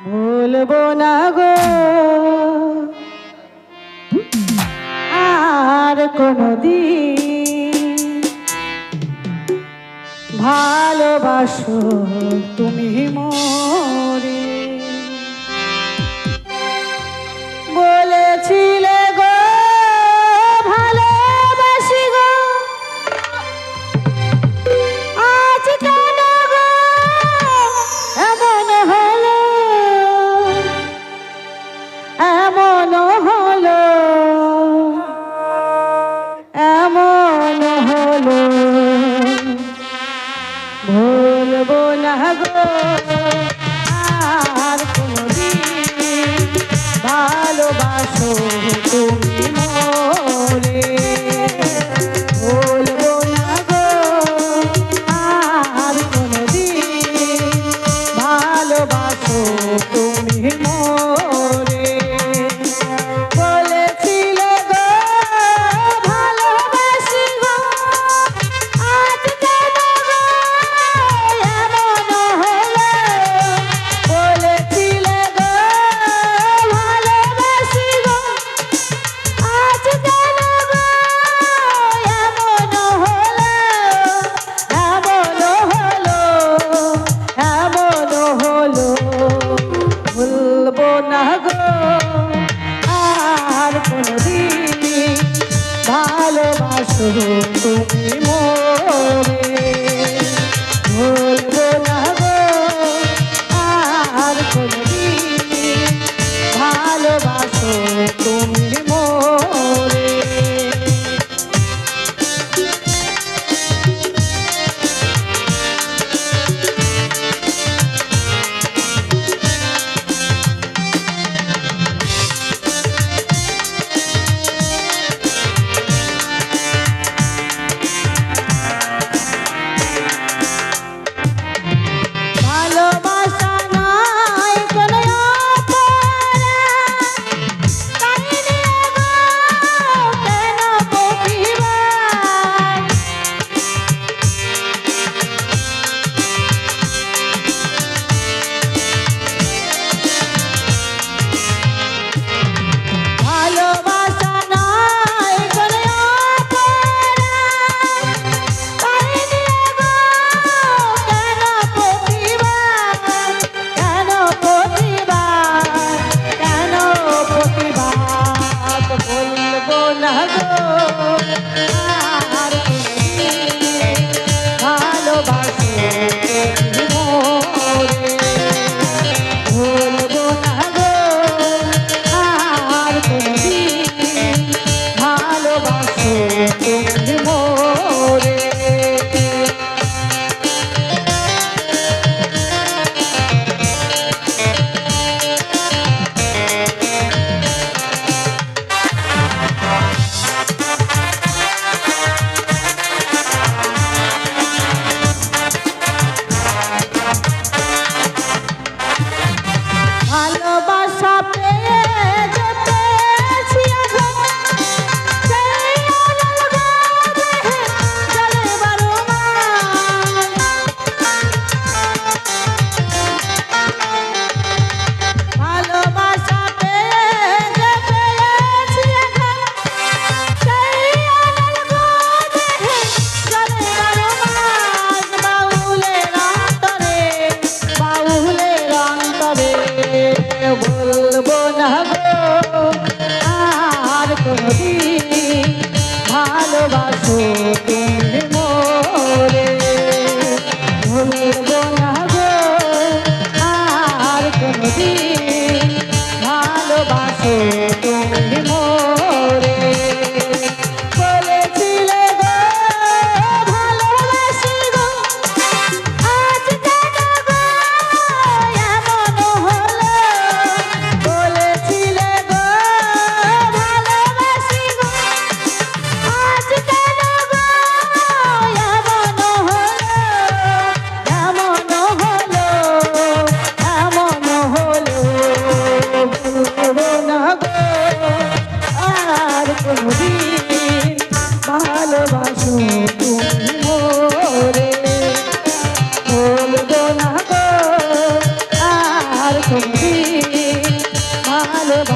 ভুলবো না গো আর কোনদিন, ভালোবাসো তুমি মোরে। বলেছিলে গো ভালোবাসি গো, আজ কেন গো এমন হলো, এমন হলো, এমন হলো। ভুলবো না গো আর কোনদিন, ভালোবাসো তুমি মোরে। ভুলবো না গো আর কোনদিন, ভালোবাসো তুমি মোরে। বলেছিলে গো ভালোবাসি গো, আজ কেন গো এমন হলো। বলেছিলে গো ভালোবাসি গো, আজ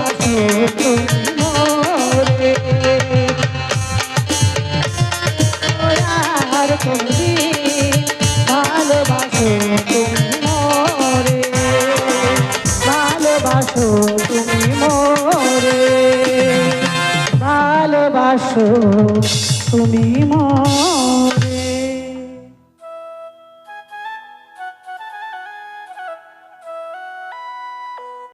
তুমি মোরে আর কোনদিন ভালোবাসো তুমি মোরে ভালোবাসো তুমি মোরে ভালোবাসো তুমি মোরে